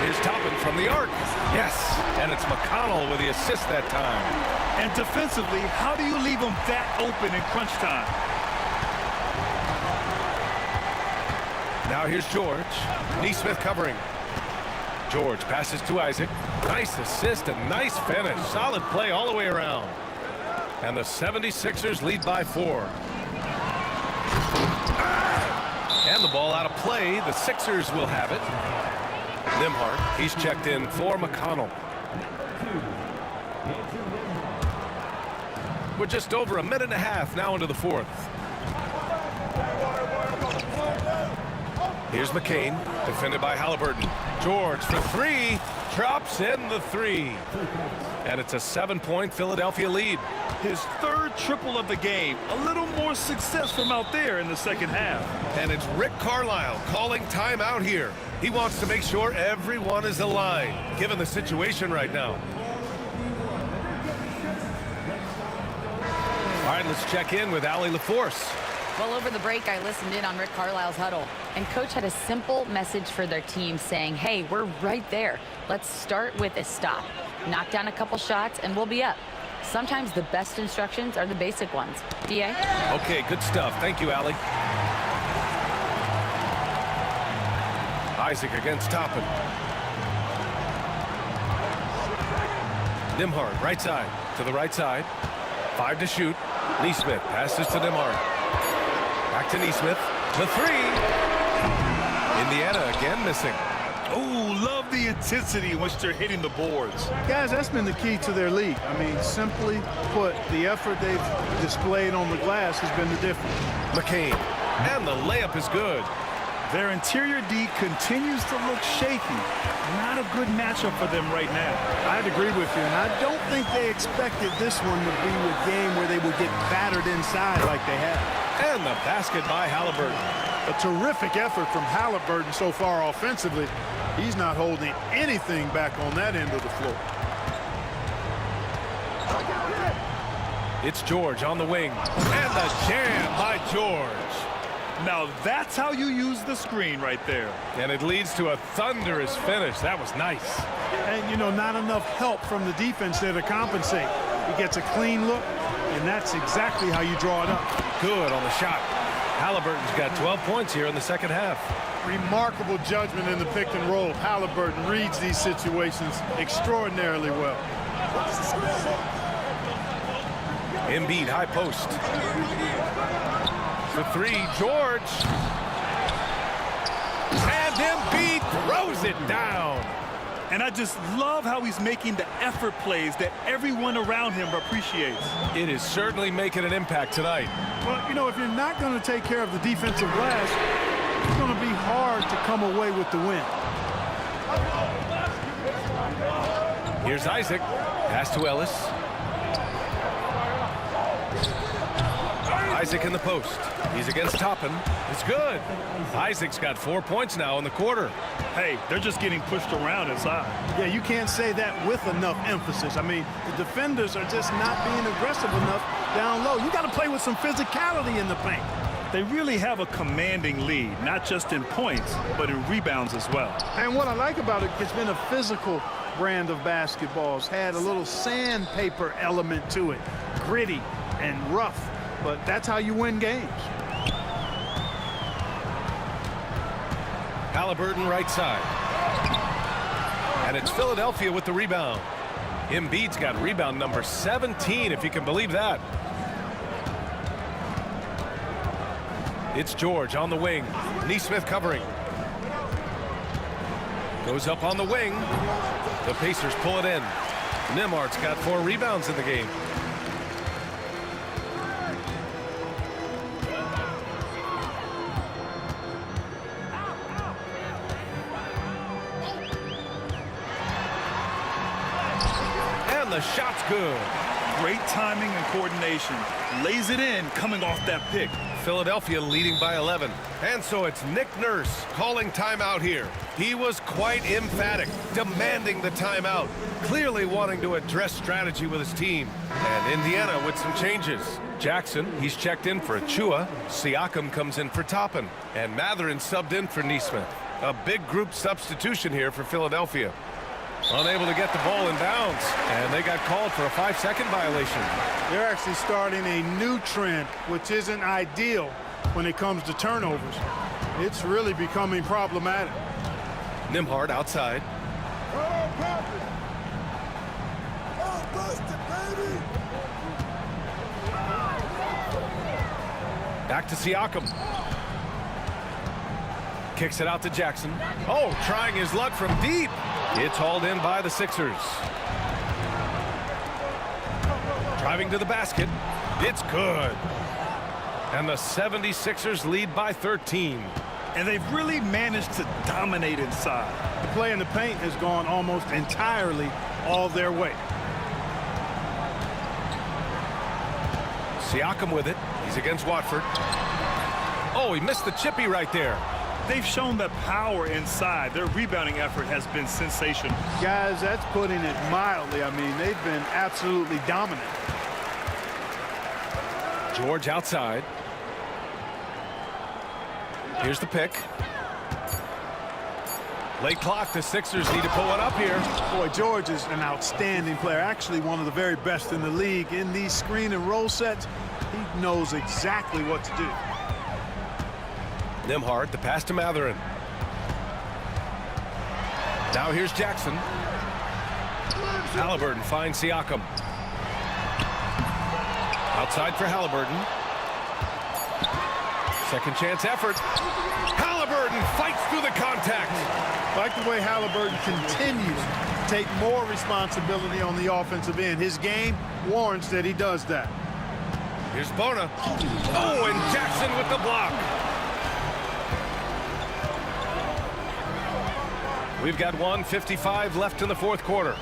[SPEAKER 1] Here's Toppin from the arc. Yes, and it's McConnell with the assist that time.
[SPEAKER 2] And defensively, how do you leave them that open in crunch time?
[SPEAKER 1] Now here's George. Nesmith covering. George passes to Isaac. Nice assist and nice finish. Solid play all the way around. And the 76ers lead by 4. And the ball out of play. The Sixers will have it. Nembhard, he's checked in for McConnell. We're just over a minute and a half now into the fourth. Here's McCain, defended by Halliburton. George for 3, drops in the 3. And it's a 7-point Philadelphia lead.
[SPEAKER 2] His third triple of the game. A little more success from out there in the second half.
[SPEAKER 1] And it's Rick Carlisle calling timeout here. He wants to make sure everyone is aligned, given the situation right now. All right, let's check in with Allie LaForce.
[SPEAKER 4] Well, over the break, I listened in on Rick Carlisle's huddle, and Coach had a simple message for their team saying, hey, we're right there. Let's start with a stop. Knock down a couple shots, and we'll be up. Sometimes the best instructions are the basic ones. D.A.?
[SPEAKER 1] Okay, good stuff. Thank you, Allie. Isaac against Toppin. Nembhard, right side, to the right side. 5 to shoot. Nesmith passes to Nembhard. Back to Nesmith. The 3. Indiana again missing.
[SPEAKER 2] Oh, love the intensity in which they're hitting the boards.
[SPEAKER 3] Guys, that's been the key to their lead. I mean, simply put, the effort they've displayed on the glass has been the difference.
[SPEAKER 1] McCain. And the layup is good.
[SPEAKER 2] Their interior D continues to look shaky. Not a good matchup for them right now.
[SPEAKER 3] I'd agree with you, and I don't think they expected this one to be a game where they would get battered inside like they have.
[SPEAKER 1] And the basket by Halliburton.
[SPEAKER 3] A terrific effort from Halliburton so far offensively. He's not holding anything back on that end of the floor.
[SPEAKER 1] It's George on the wing. And the jam by George.
[SPEAKER 2] Now that's how you use the screen right there.
[SPEAKER 1] And it leads to a thunderous finish. That was nice.
[SPEAKER 3] And, you know, not enough help from the defense there to compensate. He gets a clean look, and that's exactly how you draw it up.
[SPEAKER 1] Good on the shot. Halliburton's got 12 points here in the second half.
[SPEAKER 3] Remarkable judgment in the pick and roll. Halliburton reads these situations extraordinarily well.
[SPEAKER 1] Embiid, high post. For 3, George. And Embiid throws it down.
[SPEAKER 2] And I just love how he's making the effort plays that everyone around him appreciates.
[SPEAKER 1] It is certainly making an impact tonight.
[SPEAKER 3] Well, you know, if you're not going to take care of the defensive glass, it's going to be hard to come away with the win.
[SPEAKER 1] Here's Isaac. Pass to Ellis. Isaac in the post. He's against Toppin. It's good. Isaac's got 4 points now in the quarter.
[SPEAKER 2] Hey, they're just getting pushed around inside.
[SPEAKER 3] Yeah, you can't say that with enough emphasis. I mean, the defenders are just not being aggressive enough down low. You got to play with some physicality in the paint.
[SPEAKER 2] They really have a commanding lead, not just in points, but in rebounds as well.
[SPEAKER 3] And what I like about it, it's been a physical brand of basketball. It's had a little sandpaper element to it, gritty and rough, but that's how you win games.
[SPEAKER 1] Halliburton right side. And it's Philadelphia with the rebound. Embiid's got rebound number 17, if you can believe that. It's George on the wing. Neesmith covering. Goes up on the wing. The Pacers pull it in. Nembhard's got 4 rebounds in the game. And the shot's good.
[SPEAKER 2] Great timing and coordination. Lays it in coming off that pick.
[SPEAKER 1] Philadelphia leading by 11. And so it's Nick Nurse calling timeout here. He was quite emphatic, demanding the timeout, clearly wanting to address strategy with his team. And Indiana with some changes. Jackson, he's checked in for Achua. Siakam comes in for Toppin. And Matherin subbed in for Neesmith. A big group substitution here for Philadelphia. Unable to get the ball in bounds, and they got called for a 5-second violation.
[SPEAKER 3] They're actually starting a new trend, which isn't ideal when it comes to turnovers. It's really becoming problematic.
[SPEAKER 1] Nembhard outside. Back to Siakam. Kicks it out to Jackson. Oh, trying his luck from deep. It's hauled in by the Sixers. Driving to the basket. It's good. And the 76ers lead by 13.
[SPEAKER 2] And they've really managed to dominate inside.
[SPEAKER 3] The play in the paint has gone almost entirely all their way.
[SPEAKER 1] Siakam with it. He's against Watford. Oh, he missed the chippy right there.
[SPEAKER 2] They've shown that power inside. Their rebounding effort has been sensational.
[SPEAKER 3] Guys, that's putting it mildly. I mean, they've been absolutely dominant.
[SPEAKER 1] George outside. Here's the pick. Late clock. The Sixers need to pull it up here.
[SPEAKER 3] Boy, George is an outstanding player. Actually, one of the very best in the league. In these screen and roll sets, he knows exactly what to do.
[SPEAKER 1] Nembhard, the pass to Matherin. Now here's Jackson. Halliburton finds Siakam. Outside for Halliburton. Second chance effort. Halliburton fights through the contact.
[SPEAKER 3] I like the way Halliburton continues to take more responsibility on the offensive end. His game warrants that he does that.
[SPEAKER 1] Here's Bona. Oh, and Jackson with the block. We've got 1:55 left in the fourth quarter.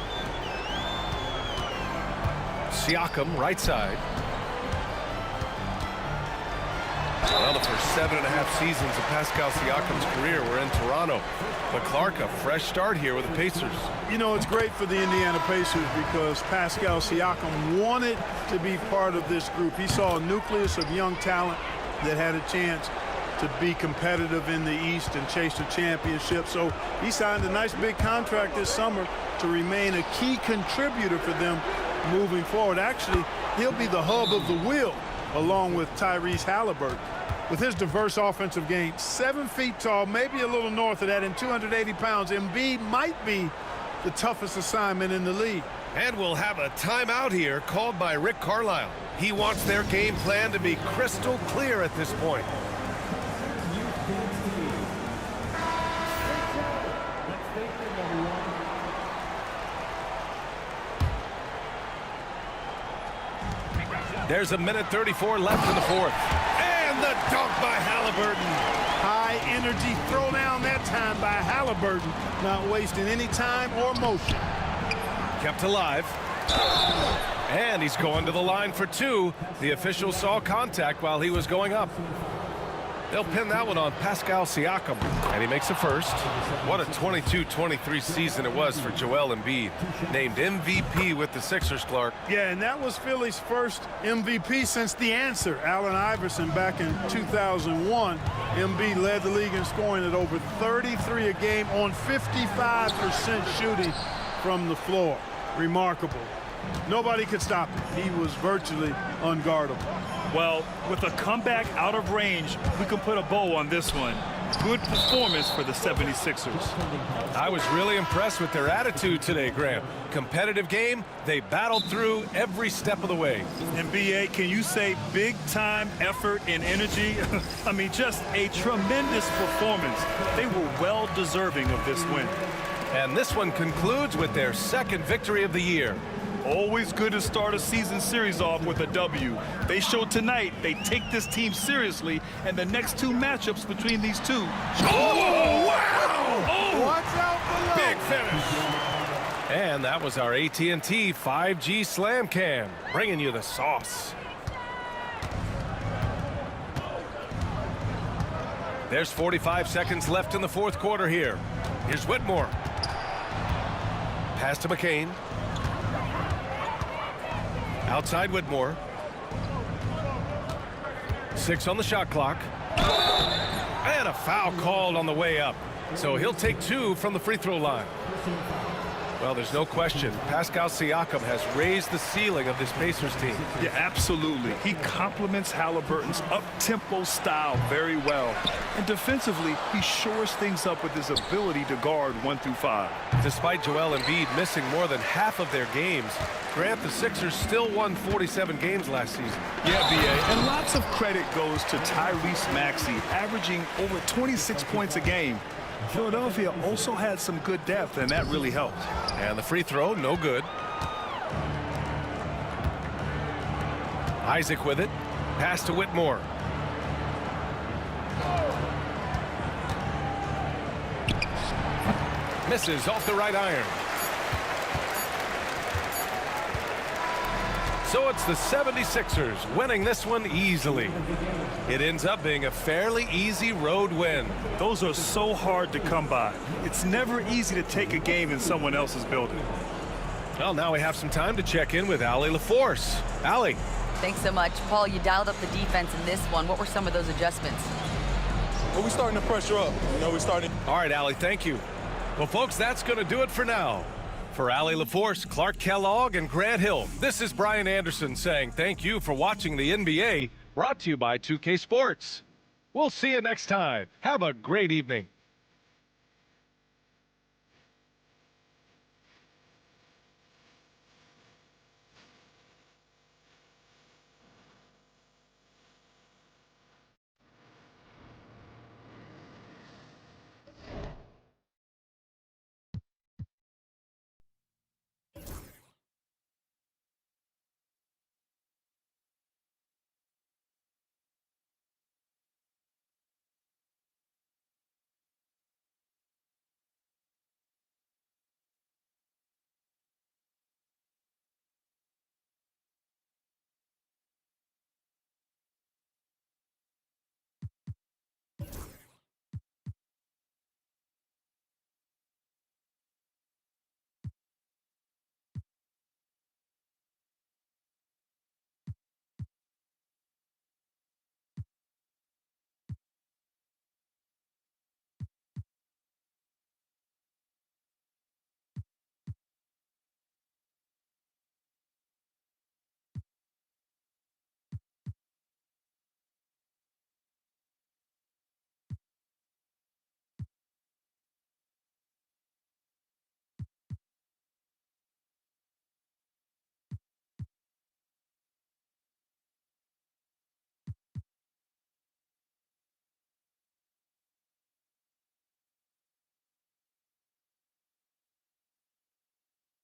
[SPEAKER 1] Siakam, right side. Well, the first 7.5 seasons of Pascal Siakam's career were in Toronto. But Clark, a fresh start here with the Pacers.
[SPEAKER 3] You know, it's great for the Indiana Pacers because Pascal Siakam wanted to be part of this group. He saw a nucleus of young talent that had a chance to be competitive in the East and chase a championship. So he signed a nice big contract this summer to remain a key contributor for them moving forward. Actually, he'll be the hub of the wheel along with Tyrese Halliburton. With his diverse offensive game, 7 feet tall, maybe a little north of that, and 280 pounds, Embiid might be the toughest assignment in the league.
[SPEAKER 1] And we'll have a timeout here called by Rick Carlisle. He wants their game plan to be crystal clear at this point. There's 1:34 left in the fourth. And the dunk by Halliburton.
[SPEAKER 3] High energy throw down that time by Halliburton, not wasting any time or motion.
[SPEAKER 1] Kept alive. And he's going to the line for two. The official saw contact while he was going up. They'll pin that one on Pascal Siakam, and he makes a first. What a 22-23 season it was for Joel Embiid, named MVP with the Sixers, Clark.
[SPEAKER 3] Yeah, and that was Philly's first MVP since the answer, Allen Iverson, back in 2001. Embiid led the league in scoring at over 33 a game on 55% shooting from the floor. Remarkable. Nobody could stop him. He was virtually unguardable.
[SPEAKER 2] Well, with a comeback out of range, we can put a bow on this one. Good performance for the 76ers.
[SPEAKER 1] I was really impressed with their attitude today, Graham. Competitive game, they battled through every step of the way.
[SPEAKER 2] NBA, can you say big-time effort and energy? I mean, just a tremendous performance. They were well deserving of this win.
[SPEAKER 1] And this one concludes with their second victory of the year.
[SPEAKER 2] Always good to start a season series off with a W. They showed tonight they take this team seriously, and the next two matchups between these two.
[SPEAKER 1] Oh, wow! Oh,
[SPEAKER 3] Watch out below.
[SPEAKER 1] big finish. And that was our AT&T 5G Slam Cam, bringing you the sauce. There's 45 seconds left in the fourth quarter here. Here's Whitmore. Pass to McCain. Outside Whitmore. 6 on the shot clock. And a foul called on the way up. So he'll take 2 from the free throw line. Well, there's no question. Pascal Siakam has raised the ceiling of this Pacers team.
[SPEAKER 2] Yeah, absolutely. He complements Halliburton's up-tempo style very well. And defensively, he shores things up with his ability to guard 1 through 5.
[SPEAKER 1] Despite Joel Embiid missing more than half of their games, Grant, the Sixers still won 47 games last season.
[SPEAKER 2] Yeah, B.A. And lots of credit goes to Tyrese Maxey, averaging over 26 points a game. Philadelphia also had some good depth, and that really helped.
[SPEAKER 1] And the free throw, no good. Isaac with it. Pass to Whitmore. Misses off the right iron. So it's the 76ers winning this one easily. It ends up being a fairly easy road win.
[SPEAKER 2] Those are so hard to come by. It's never easy to take a game in someone else's building.
[SPEAKER 1] Well, now we have some time to check in with Allie LaForce. Allie.
[SPEAKER 4] Thanks so much. Paul, you dialed up the defense in this one. What were some of those adjustments?
[SPEAKER 9] Well, we're starting to pressure up. You know, we started.
[SPEAKER 1] All right, Allie, thank you. Well, folks, that's going to do it for now. For Allie LaForce, Clark Kellogg, and Grant Hill, this is Brian Anderson saying thank you for watching the NBA, brought to you by 2K Sports. We'll see you next time. Have a great evening.